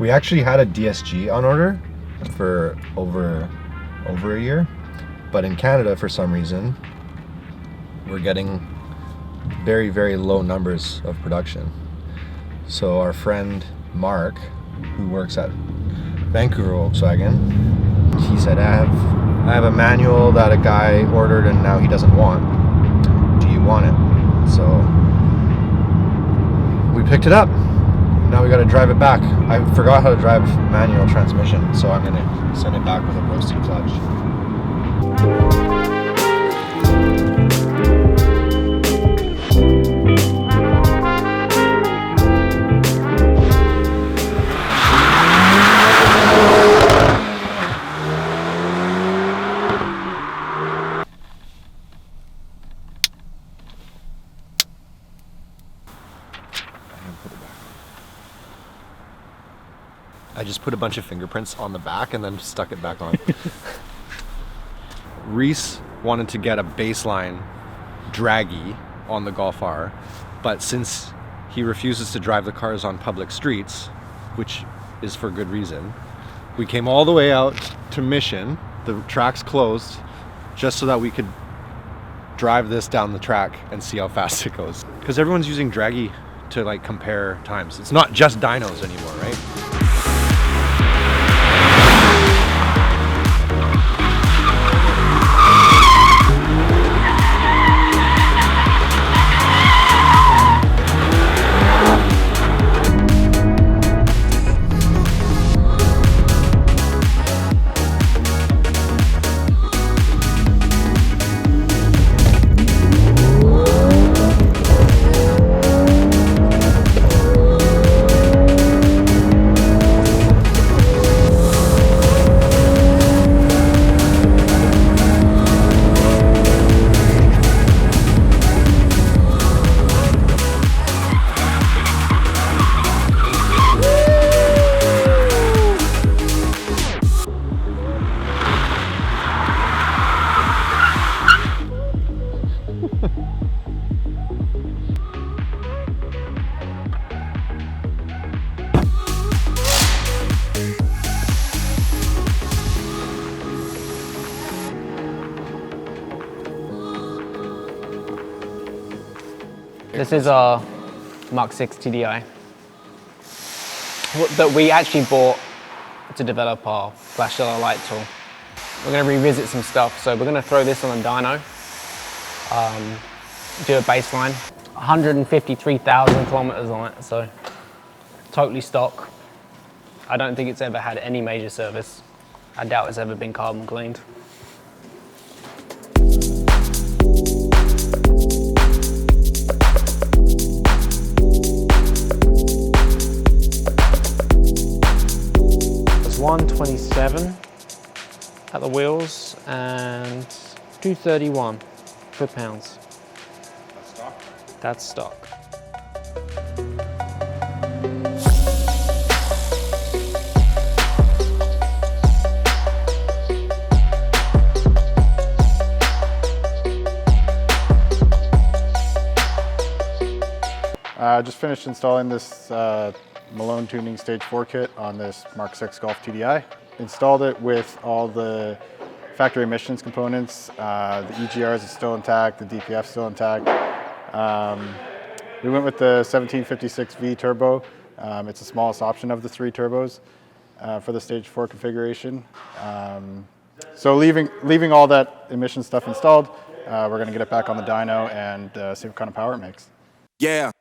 We actually had a DSG on order for over a year, but in Canada, for some reason, we're getting very, very low numbers of production. So our friend Mark, who works at Vancouver Volkswagen, he said, I have a manual that a guy ordered and now he doesn't want. Do you want it? So we picked it up. Now we got to drive it back. I forgot how to drive manual transmission, so I'm going to send it back with a roasted clutch. I just put a bunch of fingerprints on the back and then stuck it back on. Reese wanted to get a baseline draggy on the Golf R, but since he refuses to drive the cars on public streets, which is for good reason, we came all the way out to Mission, the track's closed, just so that we could drive this down the track and see how fast it goes. Because everyone's using draggy to like compare times. It's not just dynos anymore, right? This is our MK6 TDI that we actually bought to develop our TuneZilla light tool. We're going to revisit some stuff, so we're going to throw this on a dyno, do a baseline, 153,000 kilometers on it, so totally stock. I don't think it's ever had any major service. I doubt it's ever been carbon cleaned. It's 127 at the wheels and 231 foot-pounds. That's stock? That's stock. I just finished installing this Malone Tuning Stage 4 kit on this MK6 Golf TDI. Installed it with all the factory emissions components. The EGRs are still intact, the DPF is still intact. We went with the 1756V turbo. It's the smallest option of the 3 turbos for the Stage 4 configuration. So leaving all that emission stuff installed, we're going to get it back on the dyno and see what kind of power it makes. Yeah.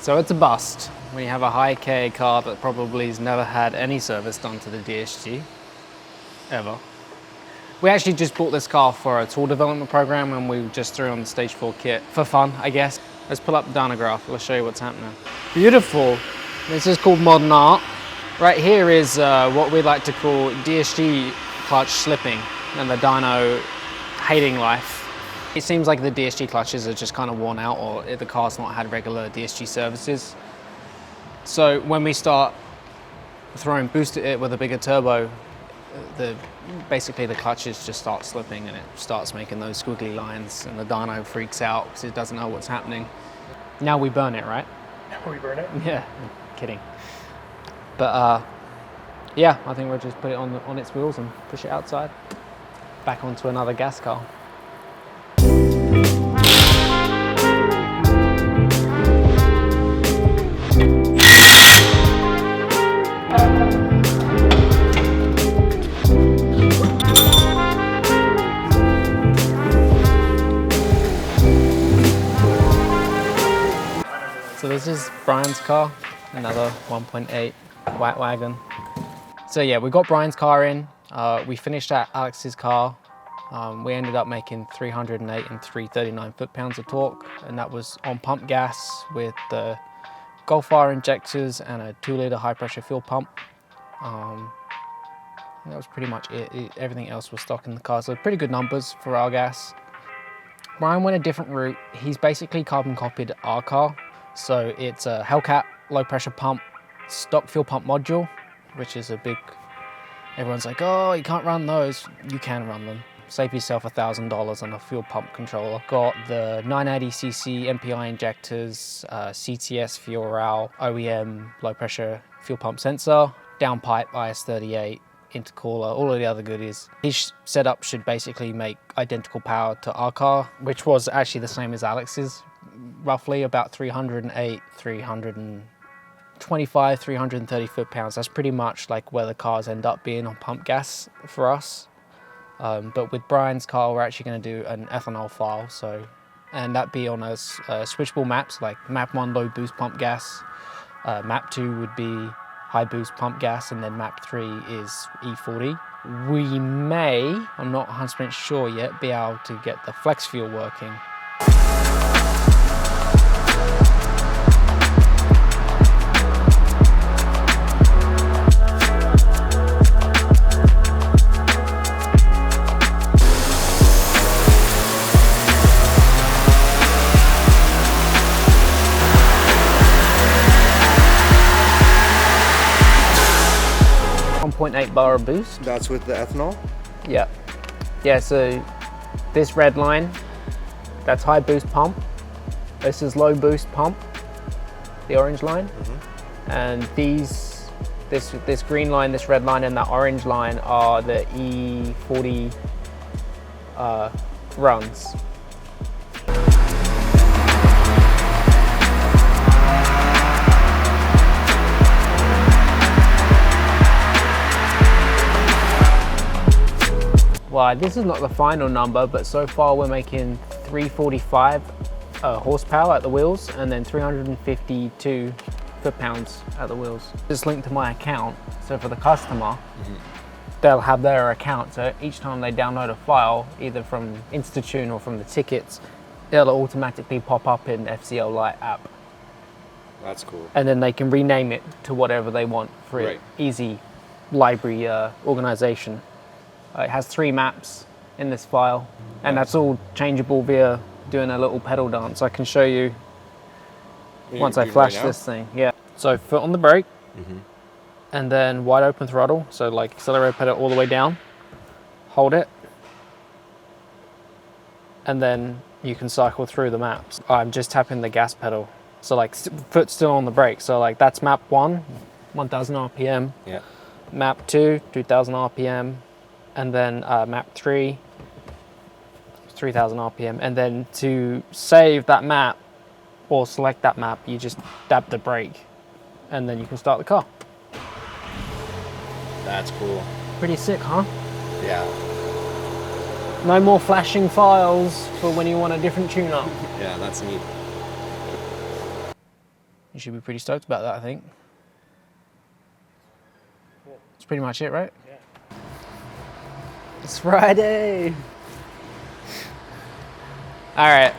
So it's a bust when you have a high K car that probably has never had any service done to the DSG, ever. We actually just bought this car for a tool development program and we just threw on the Stage 4 kit for fun, I guess. Let's pull up the dyno graph, let's show you what's happening. Beautiful, this is called modern art. Right here is what we like to call DSG clutch slipping and the dyno hating life. It seems like the DSG clutches are just kind of worn out or the car's not had regular DSG services. So when we start boosted it with a bigger turbo, basically the clutches just start slipping and it starts making those squiggly lines, and the dyno freaks out because it doesn't know what's happening. Now we burn it, right? Now we burn it? Yeah, kidding. But yeah, I think we'll just put it on its wheels and push it outside, back onto another gas car. So this is Brian's car, another 1.8 wagon. So yeah, we got Brian's car in. We finished at Alex's car. We ended up making 308 and 339 foot-pounds of torque, and that was on pump gas with the Gulf R injectors and a 2-litre high-pressure fuel pump. That was pretty much it. Everything else was stock in the car, so pretty good numbers for our gas. Brian went a different route. He's basically carbon copied our car. So it's a Hellcat low pressure pump, stock fuel pump module, which is a big, everyone's like, oh, you can't run those. You can run them. Save yourself $1,000 on a fuel pump controller. Got the 980cc MPI injectors, CTS fuel RAL, OEM low pressure fuel pump sensor, downpipe IS38, intercooler, all of the other goodies. His setup should basically make identical power to our car, which was actually the same as Alex's, roughly about 308, 325, 330 foot-pounds. That's pretty much like where the cars end up being on pump gas for us. But with Brian's car, we're actually going to do an ethanol file, and that be on a switchable maps, like map 1 low boost pump gas, map 2 would be high boost pump gas, and then map 3 is E40. We may, I'm not 100% sure yet, be able to get the flex fuel working. .8 bar of boost. That's with the ethanol? Yeah. Yeah, so this red line, that's high boost pump. This is low boost pump, the orange line. And this green line, this red line, and that orange line are the E40 runs. Well, this is not the final number, but so far we're making 345 horsepower at the wheels, and then 352 foot-pounds at the wheels. It's linked to my account, so for the customer, they'll have their account, so each time they download a file, either from Instatune or from the tickets, it'll automatically pop up in FCL Lite app. That's cool. And then they can rename it to whatever they want for easy library organization. It has 3 maps in this file, and that's all changeable via doing a little pedal dance. I can show you once I flash this thing. Yeah. So foot on the brake, and then wide open throttle. So like accelerator pedal all the way down, hold it, and then you can cycle through the maps. I'm just tapping the gas pedal. So like foot still on the brake. So like that's map 1, 1000 RPM. Yeah. Map 2, 2000 RPM. And then map 3, 3000 RPM. And then to save that map or select that map, you just dab the brake and then you can start the car. That's cool. Pretty sick, huh? Yeah. No more flashing files for when you want a different tune-up. Yeah, that's neat. You should be pretty stoked about that, I think. That's pretty much it, right? Yeah. It's Friday. All right.